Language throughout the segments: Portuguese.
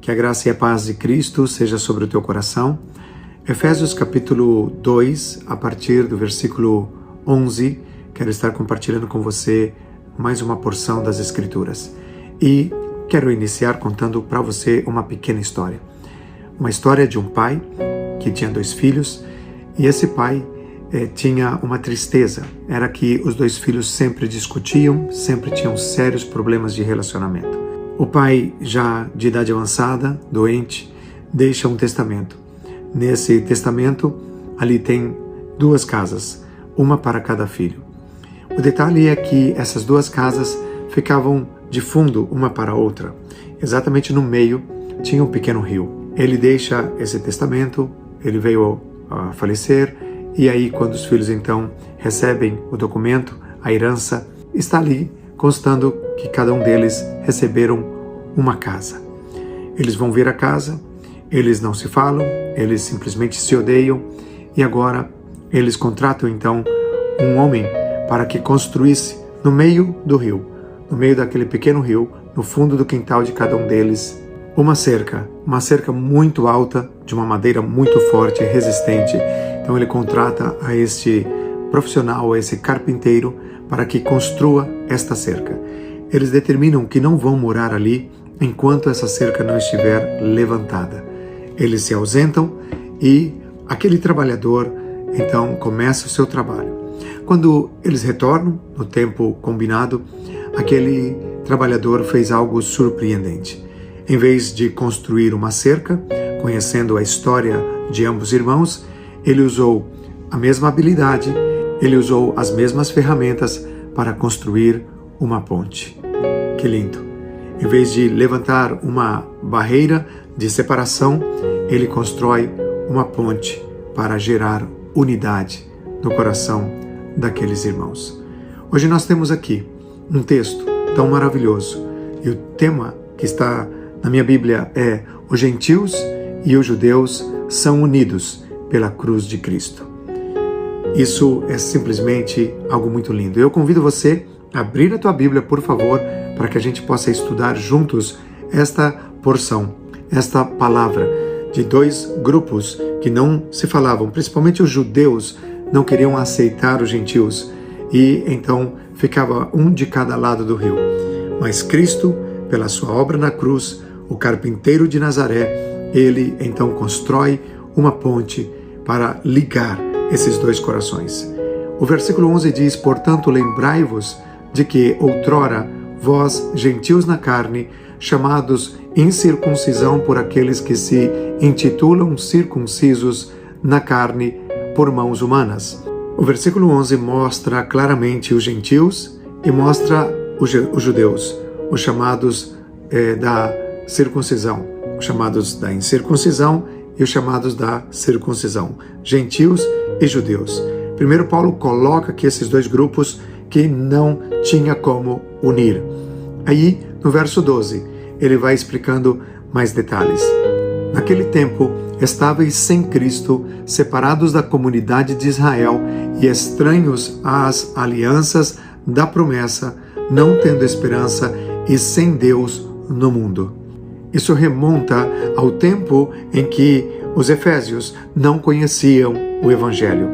Que a graça e a paz de Cristo seja sobre o teu coração. Efésios capítulo 2, a partir do versículo 11, quero estar compartilhando com você mais uma porção das Escrituras. E quero iniciar contando para você uma pequena história. Uma história de um pai que tinha 2 filhos, e esse pai tinha uma tristeza. Era que os 2 filhos sempre discutiam, sempre tinham sérios problemas de relacionamento. O pai, já de idade avançada, doente, deixa um testamento. Nesse testamento, ali tem 2 casas, uma para cada filho. O detalhe é que essas 2 casas ficavam de fundo uma para a outra. Exatamente no meio tinha um pequeno rio. Ele deixa esse testamento, ele veio a falecer, e aí quando os filhos então recebem o documento, a herança, está ali constando que cada um deles receberam uma casa. Eles vão ver a casa, eles não se falam, eles simplesmente se odeiam, e agora eles contratam então um homem para que construísse no meio do rio, no meio daquele pequeno rio, no fundo do quintal de cada um deles, uma cerca muito alta, de uma madeira muito forte e resistente. Então ele contrata a este profissional, a esse carpinteiro, para que construa esta cerca. Eles determinam que não vão morar ali enquanto essa cerca não estiver levantada. Eles se ausentam e aquele trabalhador então começa o seu trabalho. Quando eles retornam no tempo combinado, aquele trabalhador fez algo surpreendente. Em vez de construir uma cerca, conhecendo a história de ambos irmãos, ele usou a mesma habilidade, ele usou as mesmas ferramentas para construir uma ponte. Que lindo! Em vez de levantar uma barreira de separação, ele constrói uma ponte para gerar unidade no coração daqueles irmãos. Hoje nós temos aqui um texto tão maravilhoso, e o tema que está na minha Bíblia é: os gentios e os judeus são unidos pela cruz de Cristo. Isso é simplesmente algo muito lindo. Eu convido você a abrir a tua Bíblia, por favor, para que a gente possa estudar juntos esta porção, esta palavra de 2 grupos que não se falavam, principalmente os judeus não queriam aceitar os gentios, e então ficava um de cada lado do rio. Mas Cristo, pela sua obra na cruz, o carpinteiro de Nazaré, ele então constrói uma ponte para ligar esses 2 corações. O versículo 11 diz: portanto, lembrai-vos de que outrora vós, gentios na carne, chamados incircuncisão por aqueles que se intitulam circuncisos na carne por mãos humanas. O versículo 11 mostra claramente os gentios e mostra os judeus, os chamados da circuncisão, os chamados da incircuncisão e os chamados da circuncisão, gentios e judeus. Primeiro Paulo coloca que esses 2 grupos que não tinha como unir. Aí, no verso 12, ele vai explicando mais detalhes. Naquele tempo, estáveis sem Cristo, separados da comunidade de Israel e estranhos às alianças da promessa, não tendo esperança e sem Deus no mundo. Isso remonta ao tempo em que os efésios não conheciam o Evangelho.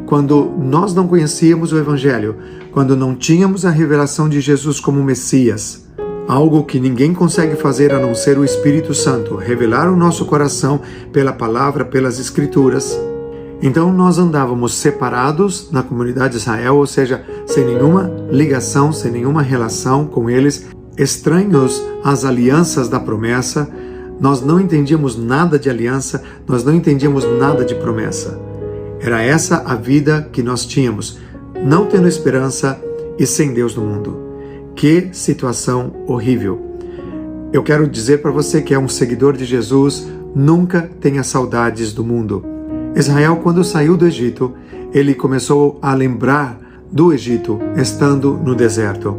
Quando nós não conhecíamos o Evangelho, quando não tínhamos a revelação de Jesus como Messias, algo que ninguém consegue fazer a não ser o Espírito Santo, revelar o nosso coração pela palavra, pelas Escrituras. Então nós andávamos separados na comunidade de Israel, ou seja, sem nenhuma ligação, sem nenhuma relação com eles, estranhos às alianças da promessa. Nós não entendíamos nada de aliança, nós não entendíamos nada de promessa. Era essa a vida que nós tínhamos, não tendo esperança e sem Deus no mundo. Que situação horrível! Eu quero dizer para você que é um seguidor de Jesus, nunca tenha saudades do mundo. Israel, quando saiu do Egito, ele começou a lembrar do Egito, estando no deserto.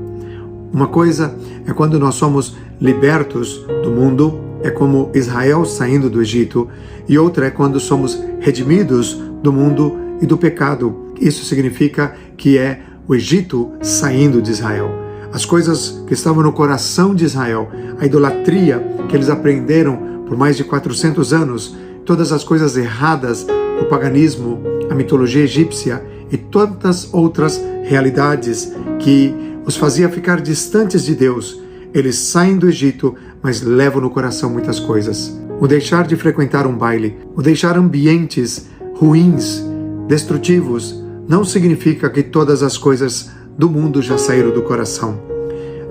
Uma coisa é quando nós somos libertos do mundo, é como Israel saindo do Egito, e outra é quando somos redimidos do mundo e do pecado. Isso significa que é o Egito saindo de Israel. As coisas que estavam no coração de Israel, a idolatria que eles aprenderam por mais de 400 anos, todas as coisas erradas, o paganismo, a mitologia egípcia e tantas outras realidades que os fazia ficar distantes de Deus. Eles saem do Egito, mas levam no coração muitas coisas. O deixar de frequentar um baile, o deixar ambientes ruins, destrutivos, não significa que todas as coisas do mundo já saíram do coração.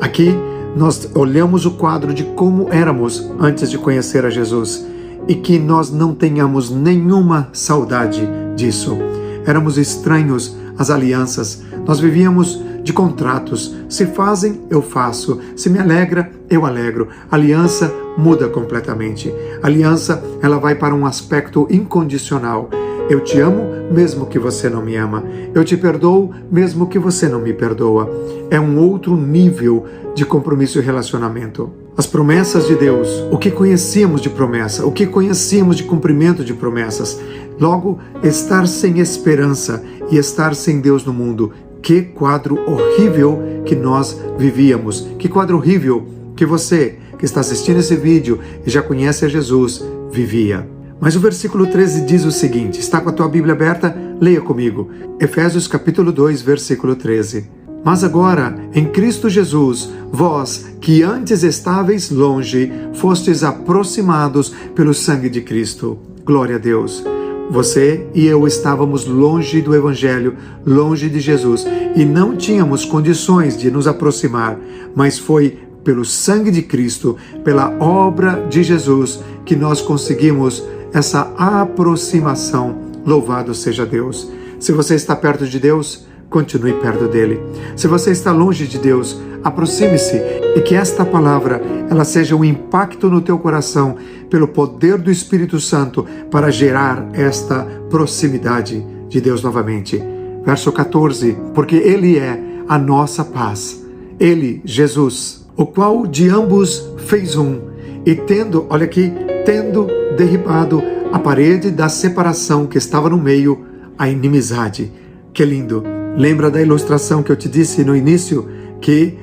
Aqui nós olhamos o quadro de como éramos antes de conhecer a Jesus e que nós não tenhamos nenhuma saudade disso. Éramos estranhos às alianças, nós vivíamos de contratos. Se fazem, eu faço. Se me alegra, eu alegro. A aliança muda completamente. A aliança, ela vai para um aspecto incondicional. Eu te amo mesmo que você não me ama. Eu te perdoo mesmo que você não me perdoa. É um outro nível de compromisso e relacionamento. As promessas de Deus, o que conhecíamos de promessa, o que conhecíamos de cumprimento de promessas. Logo, estar sem esperança e estar sem Deus no mundo. Que quadro horrível que nós vivíamos. Que quadro horrível que você, que está assistindo esse vídeo e já conhece a Jesus, vivia. Mas o versículo 13 diz o seguinte, está com a tua Bíblia aberta? Leia comigo. Efésios capítulo 2, versículo 13. Mas agora, em Cristo Jesus, vós, que antes estáveis longe, fostes aproximados pelo sangue de Cristo. Glória a Deus. Você e eu estávamos longe do Evangelho, longe de Jesus, e não tínhamos condições de nos aproximar, mas foi pelo sangue de Cristo, pela obra de Jesus, que nós conseguimos essa aproximação. Louvado seja Deus. Se você está perto de Deus, continue perto dele. Se você está longe de Deus, aproxime-se e que esta palavra ela seja um impacto no teu coração pelo poder do Espírito Santo para gerar esta proximidade de Deus novamente. Verso 14, porque Ele é a nossa paz. Ele, Jesus, o qual de ambos fez um e tendo, olha aqui, tendo derribado a parede da separação que estava no meio, a inimizade. Que lindo! Lembra da ilustração que eu te disse no início? Que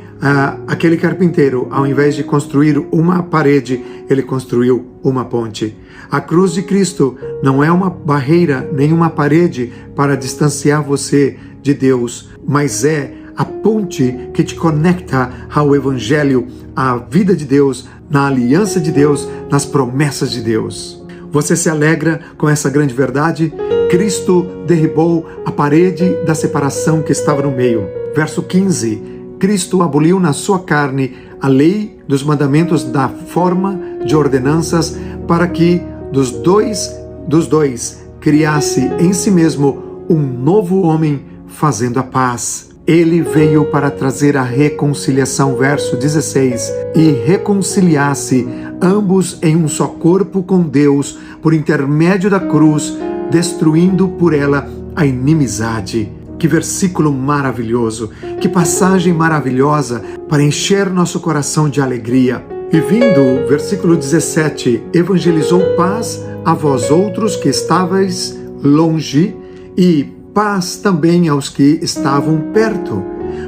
aquele carpinteiro, ao invés de construir uma parede, ele construiu uma ponte. A cruz de Cristo não é uma barreira, nem uma parede para distanciar você de Deus, mas é a ponte que te conecta ao Evangelho, à vida de Deus, na aliança de Deus, nas promessas de Deus. Você se alegra com essa grande verdade? Cristo derribou a parede da separação que estava no meio. Verso 15. Cristo aboliu na sua carne a lei dos mandamentos da forma de ordenanças para que dos dois criasse em si mesmo um novo homem fazendo a paz. Ele veio para trazer a reconciliação, verso 16, e reconciliasse ambos em um só corpo com Deus por intermédio da cruz, destruindo por ela a inimizade. Que versículo maravilhoso, que passagem maravilhosa para encher nosso coração de alegria. E vindo, versículo 17, evangelizou paz a vós outros que estáveis longe e paz também aos que estavam perto,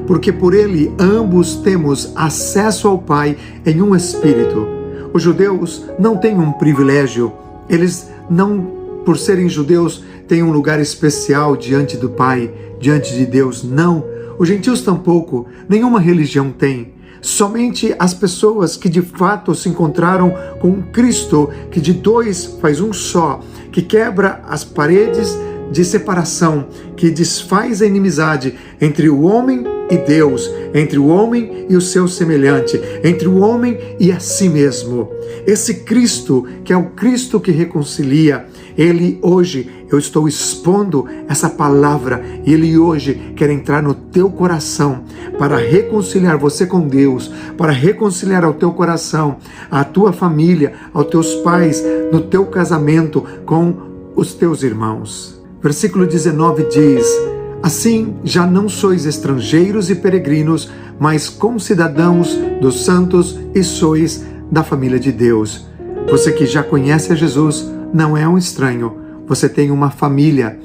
porque por ele ambos temos acesso ao Pai em um Espírito. Os judeus não têm um privilégio, eles não, por serem judeus, têm um lugar especial diante do Pai, diante de Deus, não. Os gentios tampouco, nenhuma religião tem. Somente as pessoas que de fato se encontraram com Cristo, que de dois faz um só, que quebra as paredes de separação, que desfaz a inimizade entre o homem e Deus, entre o homem e o seu semelhante, entre o homem e a si mesmo. Esse Cristo, que é o Cristo que reconcilia, ele hoje, eu estou expondo essa palavra, e ele hoje quer entrar no teu coração para reconciliar você com Deus, para reconciliar ao teu coração, à tua família, aos teus pais, no teu casamento com os teus irmãos. Versículo 19 diz: assim já não sois estrangeiros e peregrinos, mas concidadãos dos santos e sois da família de Deus. Você que já conhece a Jesus não é um estranho. Você tem uma família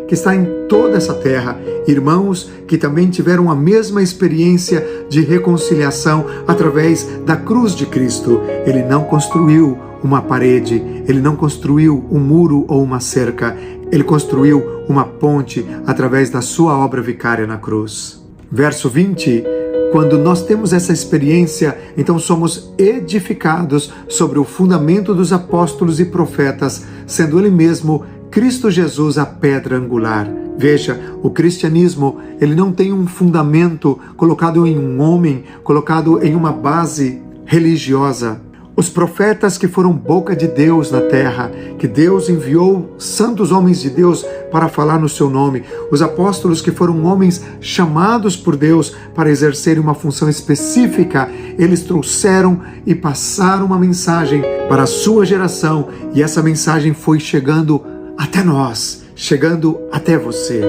que está em toda essa terra, irmãos que também tiveram a mesma experiência de reconciliação através da cruz de Cristo. Ele não construiu uma parede, ele não construiu um muro ou uma cerca, ele construiu uma ponte através da sua obra vicária na cruz. Verso 20, quando nós temos essa experiência, então somos edificados sobre o fundamento dos apóstolos e profetas, sendo ele mesmo Cristo Jesus a pedra angular. Veja, o cristianismo, ele não tem um fundamento colocado em um homem, colocado em uma base religiosa. Os profetas que foram boca de Deus na terra, que Deus enviou santos homens de Deus para falar no seu nome, os apóstolos que foram homens chamados por Deus para exercerem uma função específica, eles trouxeram e passaram uma mensagem para a sua geração, e essa mensagem foi chegando até nós, chegando até você.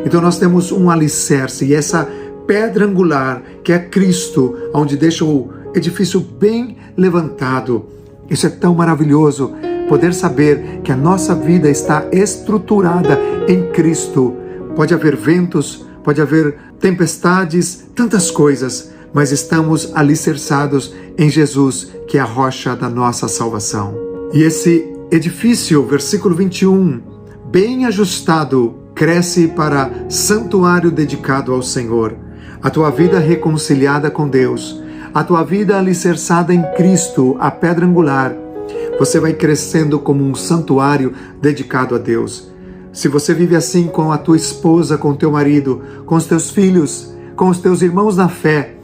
Então nós temos um alicerce, e essa pedra angular que é Cristo, onde deixa o edifício bem levantado. Isso é tão maravilhoso, poder saber que a nossa vida está estruturada em Cristo. Pode haver ventos, pode haver tempestades, tantas coisas, mas estamos alicerçados em Jesus, que é a rocha da nossa salvação. E esse edifício, versículo 21, bem ajustado, cresce para santuário dedicado ao Senhor. A tua vida reconciliada com Deus, a tua vida alicerçada em Cristo, a pedra angular, você vai crescendo como um santuário dedicado a Deus. Se você vive assim com a tua esposa, com o teu marido, com os teus filhos, com os teus irmãos na fé,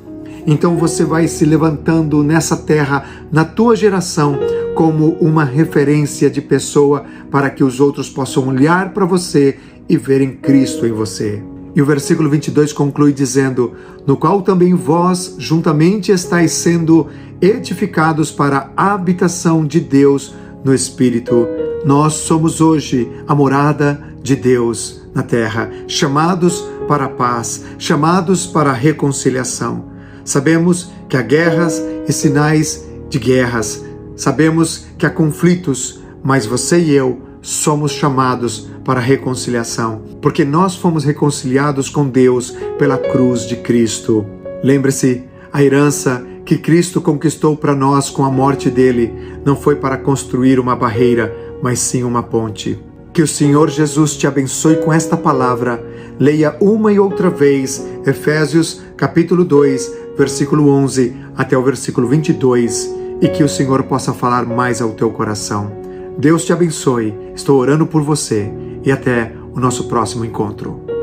então você vai se levantando nessa terra, na tua geração, como uma referência de pessoa para que os outros possam olhar para você e verem Cristo em você. E o versículo 22 conclui dizendo: no qual também vós juntamente estáis sendo edificados para a habitação de Deus no Espírito. Nós somos hoje a morada de Deus na terra, chamados para a paz, chamados para a reconciliação. Sabemos que há guerras e sinais de guerras, sabemos que há conflitos, mas você e eu somos chamados para a reconciliação, porque nós fomos reconciliados com Deus pela cruz de Cristo. Lembre-se, a herança que Cristo conquistou para nós com a morte dele não foi para construir uma barreira, mas sim uma ponte. Que o Senhor Jesus te abençoe com esta palavra. Leia uma e outra vez Efésios capítulo 2, versículo 11 até o versículo 22, e que o Senhor possa falar mais ao teu coração. Deus te abençoe, estou orando por você, e até o nosso próximo encontro.